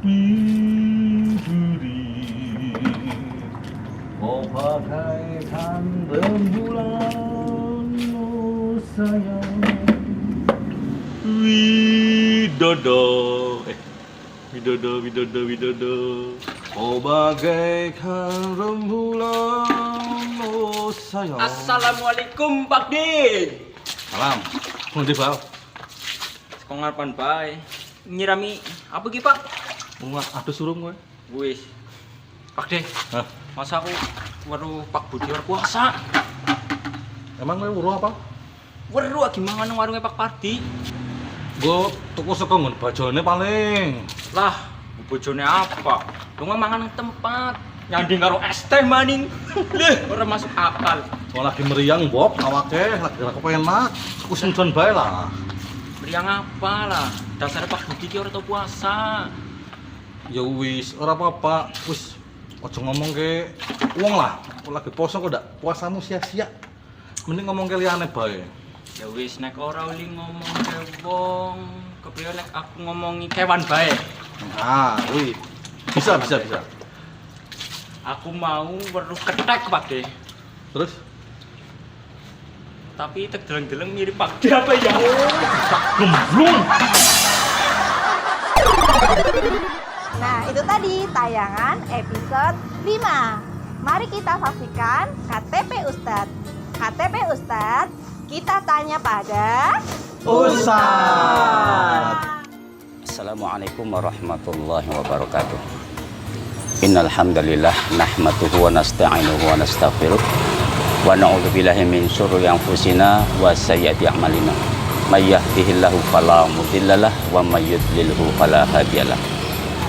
Bibir oh bagaikan rembulan oh sayang Widodo oh bagaikan rembulan oh sayang. Assalamualaikum Pak Din. Salam. Ngendi Bal? Kok ngarepan bae? Nyirami apa ki Pak? Bunga aduh suruh gue. Wis. Pak De, Hah? masa aku weruh Pak Budi ora puasa? Emang gue uruh apa? Weruh gimana nang warunge Pak Pardi? Gue tuku saka nggon bajone paling. Lah, bojone apa? Lu mangan nang tempat. Nyanding karo es teh maning. Leh, ora masuk akal. Soal lagi meriang Bob, awake lagi ora kepenak. Aku senjon bae lah. Meriang apa lah? Dasarnya Pak Budi ki ora tau puasa. Ya wis, ora apa-apa. Wis, aja ngomong ke wong lah. Aku lagi poso kok ndak puasamu sia-sia. Mending ngomong ke liyane bae. Ya wis nek ora uli ngomong ke wong, kepriye nek aku ngomongi kewan bae. Nah, wih. Bisa. Aku mau weruh ketek Pak De. Terus Tapi tek deleng-deleng mirip Pak De apa ya? gemblung. Nah, itu tadi tayangan episode 5. Mari kita saksikan KTP Ustadz. KTP Ustadz, kita tanya pada Ustaz. Assalamualaikum warahmatullahi wabarakatuh. Innal hamdalillah nahmaduhu wa nasta'inuhu wa nastaghfiruh wa na'udzu billahi min syururi anfusina wa sayyiati a'malina. May yahdihillahu fala mudhillalah wa may yudlilhu fala hadiyalah.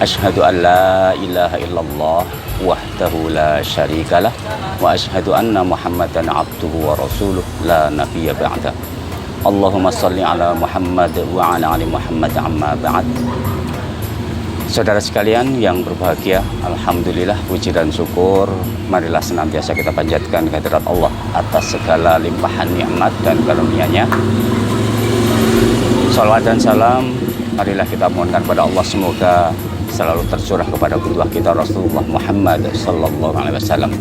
Asyhadu an la ilaha illallah wahdahu la syarikalah wa asyhadu anna Muhammadan abduhu wa rasuluh la nabiyya ba'da. Allahumma salli ala Muhammad wa ala ali Muhammad amma ba'd. Saudara sekalian yang berbahagia, alhamdulillah puji dan syukur marilah senantiasa kita panjatkan kehadirat Allah atas segala limpahan nikmat dan karunia-Nya. Salawat dan salam marilah kita mohonkan kepada Allah semoga selalu tercurah kepada qudwah kita Rasulullah Muhammad sallallahu alaihi wasallam.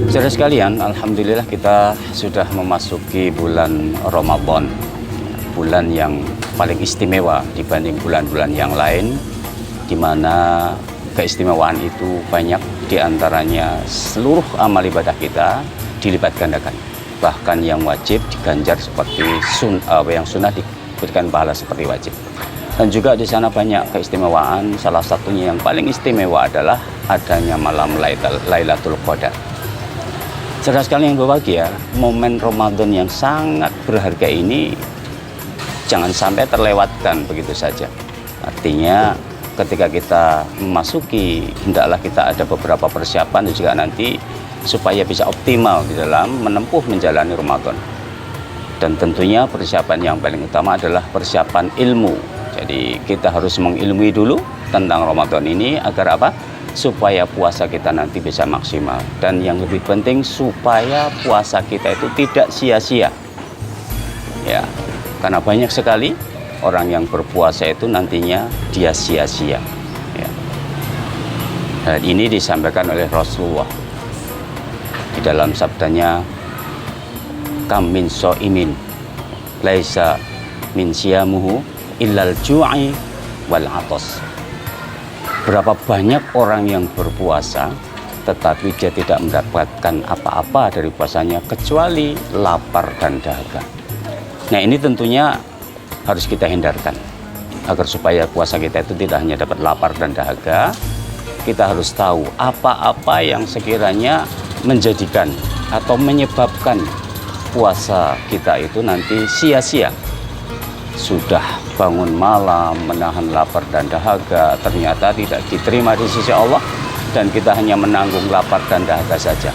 Saudara sekalian, alhamdulillah kita sudah memasuki bulan Ramadan, bulan yang paling istimewa dibanding bulan-bulan yang lain, di mana keistimewaan itu banyak, diantaranya seluruh amal ibadah kita dilipat gandakan. Bahkan yang wajib diganjar seperti yang sunnah diberikan pahala seperti wajib. Dan juga di sana banyak keistimewaan, salah satunya yang paling istimewa adalah adanya malam Lailatul Qadar. Saudara sekalian yang berbahagia, momen Ramadan yang sangat berharga ini jangan sampai terlewatkan begitu saja. Artinya ketika kita memasuki, hendaklah kita ada beberapa persiapan juga nanti supaya bisa optimal di dalam menempuh menjalani Ramadan. Dan tentunya persiapan yang paling utama adalah persiapan ilmu. Jadi kita harus mengilmui dulu tentang Ramadan ini agar apa? Supaya puasa kita nanti bisa maksimal. Dan yang lebih penting supaya puasa kita itu tidak sia-sia. Ya, karena banyak sekali orang yang berpuasa itu nantinya dia sia-sia. Ya. Dan ini disampaikan oleh Rasulullah di dalam sabdanya, kam min so'imin laisa min siyamuhu illal ju'i wal atos. Berapa banyak orang yang berpuasa tetapi dia tidak mendapatkan apa-apa dari puasanya kecuali lapar dan dahaga. Nah, ini tentunya harus kita hindarkan agar supaya puasa kita itu tidak hanya dapat lapar dan dahaga. Kita harus tahu apa-apa yang sekiranya menjadikan atau menyebabkan puasa kita itu nanti sia-sia. Sudah bangun malam menahan lapar dan dahaga, ternyata tidak diterima di sisi Allah dan kita hanya menanggung lapar dan dahaga saja.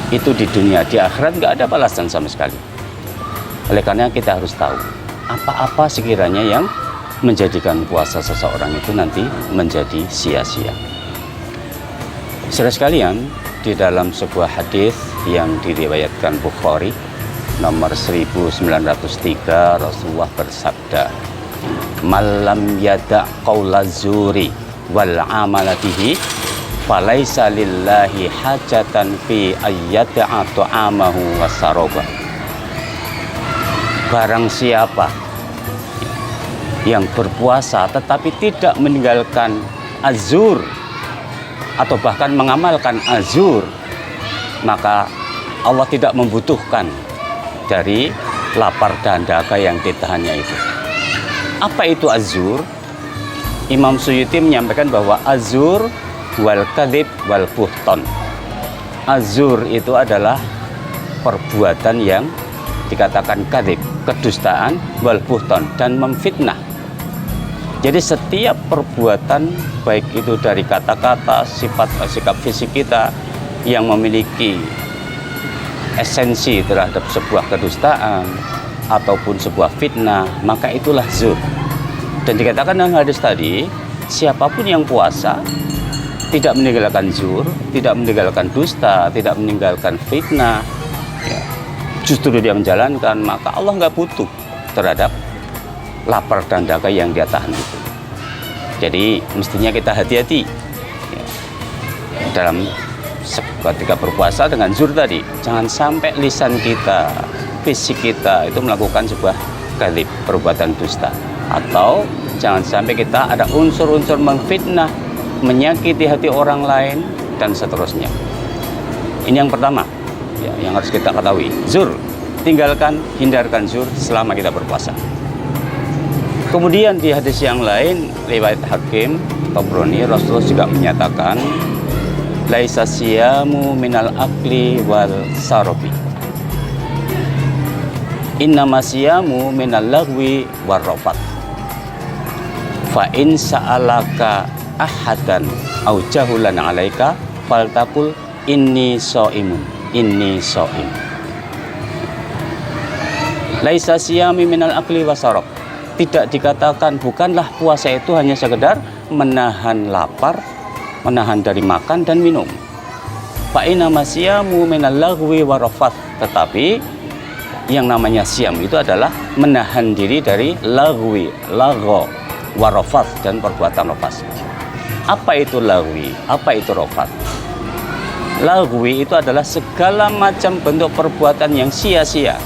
Itu di dunia, di akhirat nggak ada balasan sama sekali. Oleh karena kita harus tahu apa-apa sekiranya yang menjadikan puasa seseorang itu nanti menjadi sia-sia. Saudara sekalian, di dalam sebuah hadis yang diriwayatkan Bukhari nomor 1903, Rasulullah bersabda, malam yada qaula zuri wal amala bihi falaisa lillahi hajatan fi ayyata'a ta'amahu wasaraba. Barang siapa yang berpuasa tetapi tidak meninggalkan azur atau bahkan mengamalkan azur, maka Allah tidak membutuhkan dari lapar dan dahaga yang ditahannya itu. Apa itu azur? Imam Suyuti menyampaikan bahwa azur wal kadhib wal buhton. Azur itu adalah perbuatan yang dikatakan kadhib, kedustaan, wal buhton, dan memfitnah. Jadi setiap perbuatan, baik itu dari kata-kata, sifat, sikap fisik kita yang memiliki esensi terhadap sebuah kedustaan ataupun sebuah fitnah, maka itulah zur. Dan dikatakan dalam hadis tadi, siapapun yang puasa tidak meninggalkan zur, tidak meninggalkan dusta, tidak meninggalkan fitnah, ya, justru dia menjalankan, maka Allah nggak butuh terhadap lapar dan dahaga yang dia tahan itu. Jadi mestinya kita hati-hati ya, dalam ketika berpuasa dengan zur tadi. Jangan sampai lisan kita, fisik kita itu melakukan sebuah kadhib, perbuatan dusta. Atau jangan sampai kita ada unsur-unsur memfitnah, menyakiti hati orang lain, dan seterusnya. Ini yang pertama ya, yang harus kita ketahui. Zur, tinggalkan, hindarkan zur selama kita berpuasa. Kemudian di hadis yang lain, riwayat Hakim Tabrani, Rasulullah juga menyatakan, laisa siyamu minal akli wal sarobi, innama siyamu minal lagwi war rafat. Fa in sa'alaka ahadan au jahulan alaika faltaqul inni shaimun, inni shaim. Laisa siyami minal akli wasarab. Tidak dikatakan, bukanlah puasa itu hanya sekedar menahan lapar, menahan dari makan dan minum. Fa inna masyamu minal lagwi warafat. Tetapi yang namanya siam itu adalah menahan diri dari lagwi, lago, warafat, dan perbuatan rafas. Apa itu lagwi? Apa itu rafat? Lagwi itu adalah segala macam bentuk perbuatan yang sia-sia,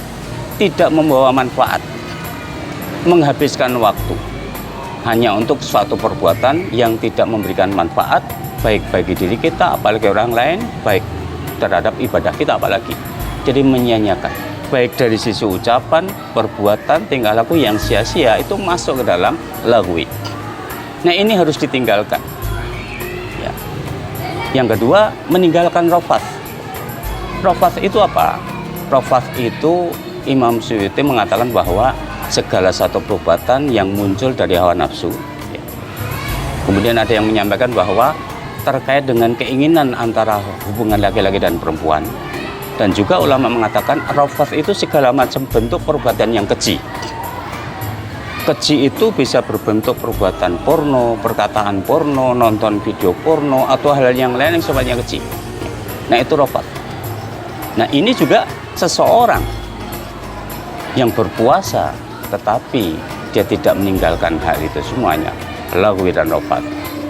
tidak membawa manfaat, menghabiskan waktu hanya untuk suatu perbuatan yang tidak memberikan manfaat, baik bagi diri kita apalagi orang lain, baik terhadap ibadah kita apalagi. Jadi menyia-nyiakan, baik dari sisi ucapan, perbuatan, tingkah laku yang sia-sia, itu masuk ke dalam lagwi. Nah, ini harus ditinggalkan ya. Yang kedua, meninggalkan rafas. Rafas itu apa? Rafas itu Imam Suyuti mengatakan bahwa segala satu perbuatan yang muncul dari hawa nafsu ya. Kemudian ada yang menyampaikan bahwa terkait dengan keinginan antara hubungan laki-laki dan perempuan. Dan juga ulama mengatakan rafas itu segala macam bentuk perbuatan yang keji. Keji itu bisa berbentuk perbuatan porno, perkataan porno, nonton video porno, atau hal yang lain yang sifatnya keji. Nah, itu rafas. Nah, ini juga seseorang yang berpuasa tetapi dia tidak meninggalkan hal itu semuanya, lagwi dan rafat,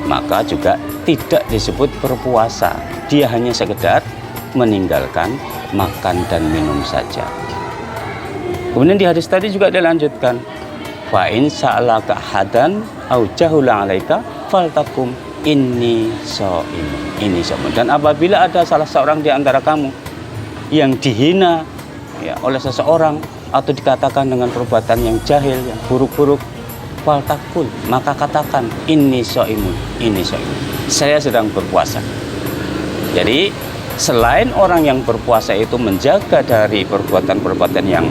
maka juga tidak disebut berpuasa. Dia hanya sekedar meninggalkan makan dan minum saja. Kemudian di hadis tadi juga dilanjutkan, fa in sa'alaka hadan au jahula alaika faltakum inni shaim, inni shaim. Dan apabila ada salah seorang di antara kamu yang dihina ya, oleh seseorang atau dikatakan dengan perbuatan yang jahil, yang buruk-buruk, faltakul, maka katakan inni shaimun, inni shaimun, saya sedang berpuasa. Jadi selain orang yang berpuasa itu menjaga dari perbuatan-perbuatan yang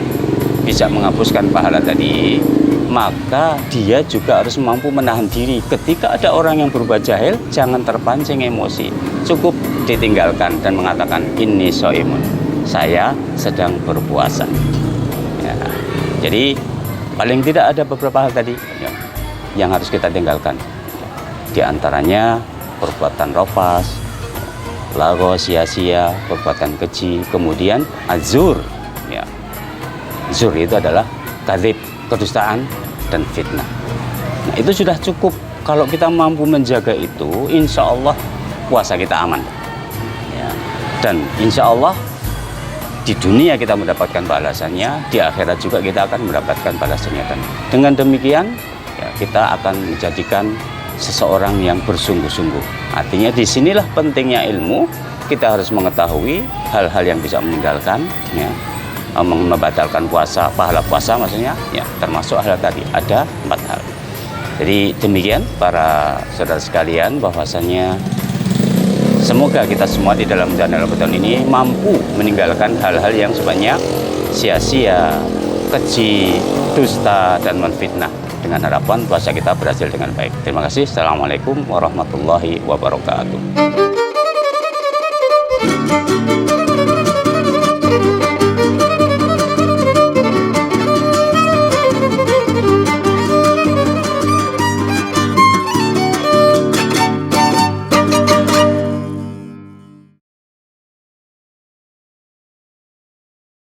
bisa menghapuskan pahala tadi, maka dia juga harus mampu menahan diri. Ketika ada orang yang berbuat jahil, jangan terpancing emosi, cukup ditinggalkan dan mengatakan inni shaimun, saya sedang berpuasa. Ya, jadi paling tidak ada beberapa hal tadi ya, yang harus kita tinggalkan. Di antaranya perbuatan rafas, lago sia-sia, perbuatan keji, kemudian azur. Ya, zur itu adalah kadzib, kedustaan dan fitnah. Nah, itu sudah cukup. Kalau kita mampu menjaga itu, insya Allah puasa kita aman. Ya. Dan insya Allah di dunia kita mendapatkan balasannya, di akhirat juga kita akan mendapatkan balasannya. Dan dengan demikian, ya, kita akan menjadikan seseorang yang bersungguh-sungguh. Artinya disinilah pentingnya ilmu. Kita harus mengetahui hal-hal yang bisa meninggalkan, ya, membatalkan puasa, pahala puasa maksudnya, ya, termasuk hal tadi ada 4 hal. Jadi demikian para saudara sekalian, bahwasanya semoga kita semua di dalam bulan Ramadan ini mampu meninggalkan hal-hal yang sebanyak sia-sia, keji, dusta, dan menfitnah, dengan harapan puasa kita berhasil dengan baik. Terima kasih. Assalamualaikum warahmatullahi wabarakatuh.